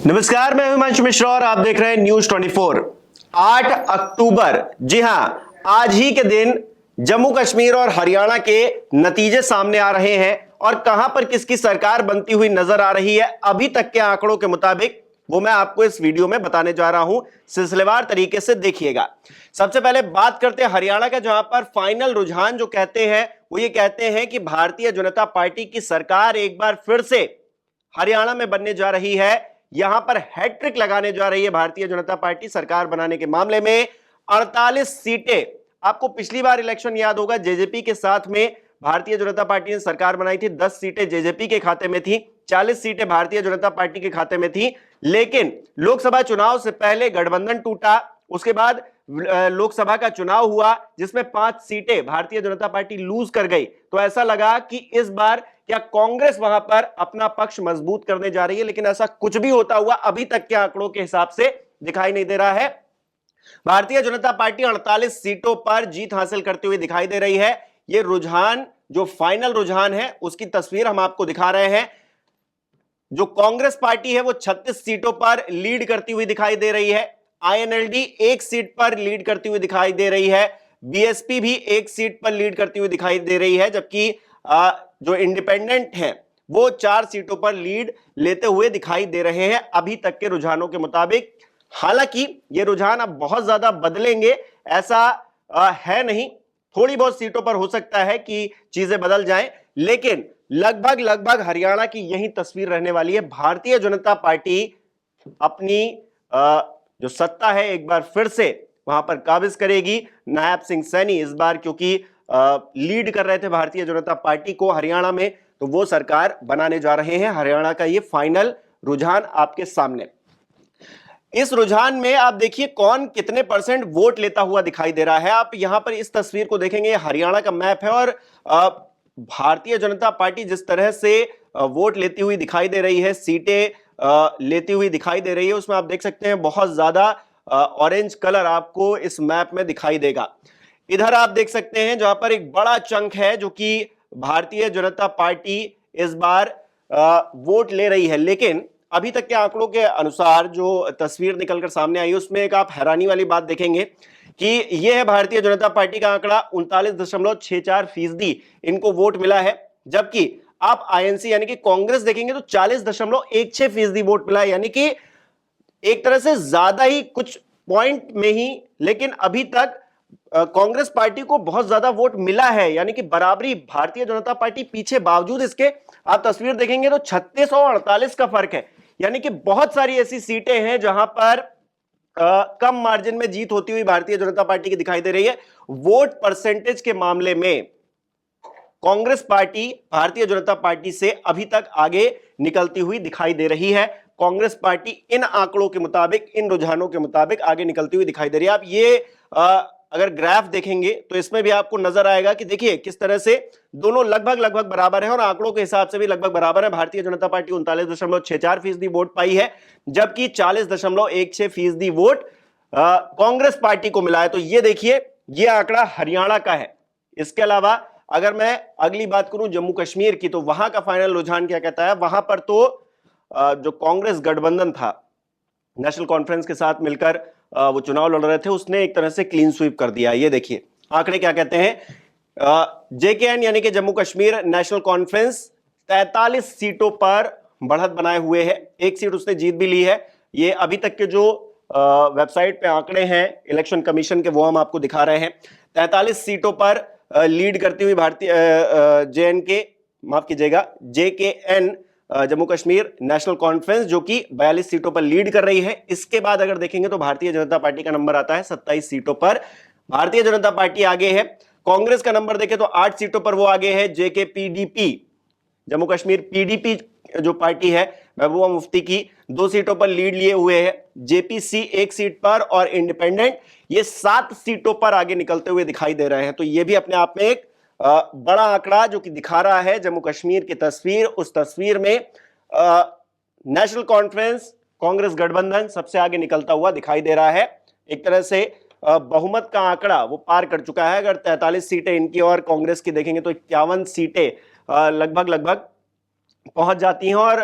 नमस्कार, मैं हिमांशु मिश्रा और आप देख रहे हैं न्यूज 24। 8 अक्टूबर, जी हां, आज ही के दिन जम्मू कश्मीर और हरियाणा के नतीजे सामने आ रहे हैं और कहां पर किसकी सरकार बनती हुई नजर आ रही है अभी तक के आंकड़ों के मुताबिक, वो मैं आपको इस वीडियो में बताने जा रहा हूं। सिलसिलेवार तरीके से देखिएगा। सबसे पहले बात करते हैं हरियाणा का, जहां पर फाइनल रुझान जो कहते हैं वो ये कहते हैं कि भारतीय जनता पार्टी की सरकार एक बार फिर से हरियाणा में बनने जा रही है। यहां पर हैट्रिक लगाने जा रही है भारतीय जनता पार्टी सरकार बनाने के मामले में। 48 सीटें, आपको पिछली बार इलेक्शन याद होगा, जेजेपी के साथ में भारतीय जनता पार्टी ने सरकार बनाई थी। 10 सीटें जेजेपी के खाते में थी, 40 सीटें भारतीय जनता पार्टी के खाते में थी। लेकिन लोकसभा चुनाव से पहले गठबंधन टूटा, उसके बाद लोकसभा का चुनाव हुआ जिसमें 5 सीटें भारतीय जनता पार्टी लूज कर गई। तो ऐसा लगा कि इस बार क्या कांग्रेस वहां पर अपना पक्ष मजबूत करने जा रही है, लेकिन ऐसा कुछ भी होता हुआ अभी तक के आंकड़ों के हिसाब से दिखाई नहीं दे रहा है। भारतीय जनता पार्टी 48 सीटों पर जीत हासिल करते हुए दिखाई दे रही है। यह रुझान, जो फाइनल रुझान है, उसकी तस्वीर हम आपको दिखा रहे हैं। जो कांग्रेस पार्टी है वो 36 सीटों पर लीड करती हुई दिखाई दे रही है। आईएनएलडी 1 सीट पर लीड करती हुई दिखाई दे रही है। बीएसपी भी 1 सीट पर लीड करती हुई दिखाई दे रही है, जबकि जो इंडिपेंडेंट हैं वो 4 सीटों पर लीड लेते हुए दिखाई दे रहे हैं अभी तक के रुझानों के मुताबिक। हालांकि ये रुझान अब बहुत ज्यादा बदलेंगे ऐसा है नहीं। थोड़ी बहुत सीटों पर हो सकता है कि चीजें बदल जाएं, लेकिन लगभग हरियाणा की यही तस्वीर रहने वाली है। भारतीय जनता पार्टी अपनी जो सत्ता है एक बार फिर से वहां पर काबिज करेगी। नायब सिंह सैनी इस बार क्योंकि लीड कर रहे थे भारतीय जनता पार्टी को हरियाणा में, तो वो सरकार बनाने जा रहे हैं। हरियाणा का ये फाइनल रुझान आपके सामने। इस रुझान में आप देखिए कौन कितने परसेंट वोट लेता हुआ दिखाई दे रहा है। आप यहां पर इस तस्वीर को देखेंगे, हरियाणा का मैप है और भारतीय जनता पार्टी जिस तरह से वोट लेती हुई दिखाई दे रही है, सीटें लेती हुई दिखाई दे रही है, उसमें आप देख सकते हैं बहुत ज्यादा ऑरेंज कलर आपको इस मैप में दिखाई देगा। इधर आप देख सकते हैं जहां पर एक बड़ा चंक है जो कि भारतीय जनता पार्टी इस बार वोट ले रही है। लेकिन अभी तक के आंकड़ों के अनुसार जो तस्वीर निकलकर सामने आई उसमें एक आप हैरानी वाली बात देखेंगे कि यह है भारतीय जनता पार्टी का आंकड़ा, 39.64% इनको वोट मिला है। जबकि आप आईएनसी यानी कि कांग्रेस देखेंगे तो 40.16% वोट मिला है, यानी कि एक तरह से ज्यादा ही कुछ पॉइंट में ही, लेकिन अभी तक कांग्रेस पार्टी को बहुत ज्यादा वोट मिला है, यानी कि बराबरी। भारतीय जनता पार्टी पीछे, बावजूद इसके आप तस्वीर देखेंगे तो 36 और 48 का फर्क है। यानी कि बहुत सारी ऐसी सीटें हैं जहां पर कम मार्जिन में जीत होती हुई भारतीय जनता पार्टी की दिखाई दे रही है। वोट परसेंटेज के मामले में कांग्रेस पार्टी भारतीय जनता पार्टी से अभी तक आगे निकलती हुई दिखाई दे रही है। कांग्रेस पार्टी इन आंकड़ों के मुताबिक, इन रुझानों के मुताबिक आगे निकलती हुई दिखाई दे रही है। आप ये अगर ग्राफ देखेंगे तो इसमें भी आपको नजर आएगा कि देखिए किस तरह से दोनों लगभग बराबर है और आंकड़ों के हिसाब से भी लगभग बराबर है। भारतीय जनता पार्टी 39.64% वोट पाई है, जबकि 40.16% वोट कांग्रेस पार्टी को मिला है। तो ये देखिए, ये आंकड़ा हरियाणा का है। इसके अलावा अगर मैं अगली बात करूं जम्मू कश्मीर की, तो वहां का फाइनल रुझान क्या कहता है। वहां पर तो जो कांग्रेस गठबंधन था, नेशनल कॉन्फ्रेंस के साथ मिलकर वो चुनाव लड़ रहे थे, उसने एक तरह से क्लीन स्वीप कर दिया। ये देखिए आंकड़े क्या कहते हैं। जेकेएन यानी कि जम्मू कश्मीर नेशनल कॉन्फ्रेंस 43 सीटों पर बढ़त बनाए हुए है। 1 सीट उसने जीत भी ली है। ये अभी तक के जो वेबसाइट पे आंकड़े हैं इलेक्शन कमीशन के, वो हम आपको दिखा रहे हैं। 43 सीटों पर लीड करती हुई भारतीय जेएनके, माफ कीजिएगा, जेकेएन जम्मू कश्मीर नेशनल कॉन्फ्रेंस, जो कि 42 सीटों पर लीड कर रही है। इसके बाद अगर देखेंगे तो भारतीय जनता पार्टी का नंबर आता है 27 सीटों पर, भारतीय जनता पार्टी आगे है। कांग्रेस का नंबर देखें तो 8 सीटों पर वो आगे है। जेके पीडीपी, जम्मू कश्मीर पीडीपी जो पार्टी है महबूबा मुफ्ती की, 2 सीटों पर लीड लिए हुए है। जेपीसी 1 सीट पर और इंडिपेंडेंट ये 7 सीटों पर आगे निकलते हुए दिखाई दे रहे हैं। तो ये भी अपने आप में एक बड़ा आंकड़ा जो कि दिखा रहा है जम्मू कश्मीर की तस्वीर। उस तस्वीर में नेशनल कॉन्फ्रेंस, कांग्रेस गठबंधन सबसे आगे निकलता हुआ दिखाई दे रहा है। एक तरह से बहुमत का आंकड़ा वो पार कर चुका है। अगर 43 सीटें इनकी और कांग्रेस की देखेंगे तो 51 सीटें लगभग पहुंच जाती हैं और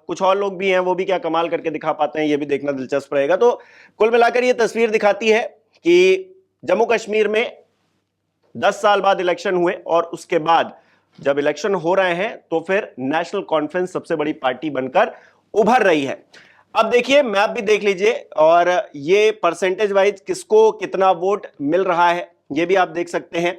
कुछ और लोग भी हैं, वो भी क्या कमाल करके दिखा पाते हैं, ये भी देखना दिलचस्प रहेगा। तो कुल मिलाकर ये तस्वीर दिखाती है कि जम्मू कश्मीर में 10 साल बाद इलेक्शन हुए और उसके बाद जब इलेक्शन हो रहे हैं तो फिर नेशनल कॉन्फ्रेंस सबसे बड़ी पार्टी बनकर उभर रही है। अब देखिए मैप भी देख लीजिए और ये परसेंटेज वाइज किसको कितना वोट मिल रहा है ये भी आप देख सकते हैं।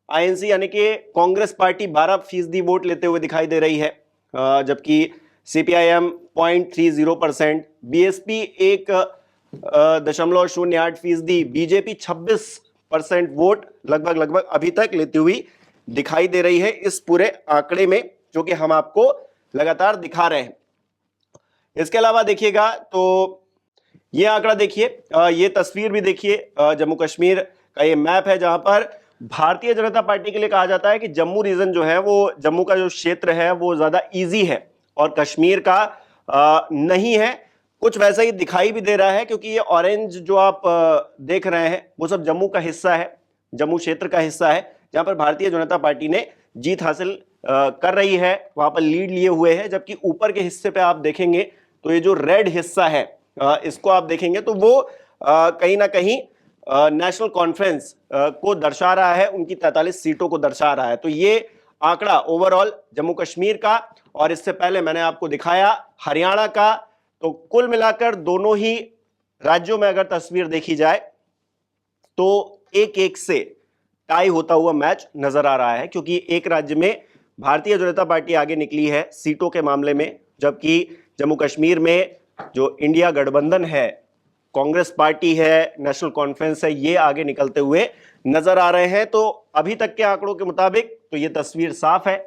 आईएनसी यानी कि कांग्रेस पार्टी 12% वोट लेते हुए दिखाई दे रही है, जबकि सीपीआईएम 0.30%, बीएसपी 1.08%, बीजेपी 26% वोट लगभग अभी तक लेती हुई दिखाई दे रही है इस पूरे आंकड़े में, जो कि हम आपको लगातार दिखा रहे हैं। इसके अलावा देखिएगा तो ये आंकड़ा देखिए, ये तस्वीर भी देखिए, जम्मू कश्मीर का ये मैप है जहां पर भारतीय जनता पार्टी के लिए कहा जाता है कि जम्मू रीजन जो है वो, जम्मू का जो क्षेत्र है वो ज्यादा इजी है और कश्मीर का नहीं है। कुछ वैसा ही दिखाई भी दे रहा है क्योंकि ये ऑरेंज जो आप देख रहे हैं वो सब जम्मू का हिस्सा है, जम्मू क्षेत्र का हिस्सा है जहां पर भारतीय जनता पार्टी ने जीत हासिल कर रही है, वहां पर लीड लिए हुए है। जबकि ऊपर के हिस्से पे आप देखेंगे तो ये जो रेड हिस्सा है इसको आप देखेंगे तो वो कहीं ना कहीं नेशनल कॉन्फ्रेंस को दर्शा रहा है, उनकी 43 सीटों को दर्शा रहा है। तो ये आंकड़ा ओवरऑल जम्मू कश्मीर का, और इससे पहले मैंने आपको दिखाया हरियाणा का। तो कुल मिलाकर दोनों ही राज्यों में अगर तस्वीर देखी जाए तो 1-1 से टाई होता हुआ मैच नजर आ रहा है, क्योंकि एक राज्य में भारतीय जनता पार्टी आगे निकली है सीटों के मामले में, जबकि जम्मू कश्मीर में जो इंडिया गठबंधन है, कांग्रेस पार्टी है, नेशनल कॉन्फ्रेंस है, ये आगे निकलते हुए नजर आ रहे हैं। तो अभी तक के आंकड़ों के मुताबिक तो ये तस्वीर साफ है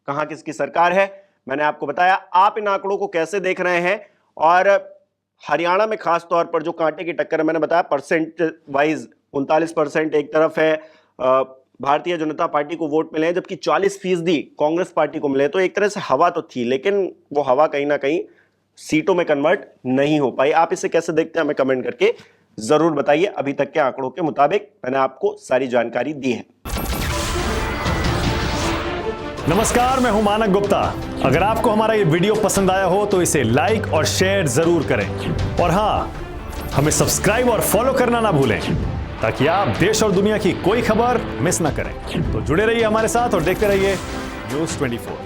कहां किसकी सरकार है। मैंने आपको बताया, आप इन आंकड़ों को कैसे देख रहे हैं। और हरियाणा में खास तौर पर जो कांटे की टक्कर है, मैंने बताया परसेंट वाइज 39% एक तरफ है भारतीय जनता पार्टी को वोट मिले हैं, जबकि 40% कांग्रेस पार्टी को मिले। तो एक तरह से हवा तो थी, लेकिन वो हवा कहीं ना कहीं सीटों में कन्वर्ट नहीं हो पाई। आप इसे कैसे देखते हैं हमें कमेंट करके जरूर बताइए। अभी तक के आंकड़ों के मुताबिक मैंने आपको सारी जानकारी दी है। नमस्कार, मैं हूं मानक गुप्ता। अगर आपको हमारा ये वीडियो पसंद आया हो तो इसे लाइक और शेयर जरूर करें, और हां, हमें सब्सक्राइब और फॉलो करना ना भूलें ताकि आप देश और दुनिया की कोई खबर मिस ना करें। तो जुड़े रहिए हमारे साथ और देखते रहिए न्यूज़ 24।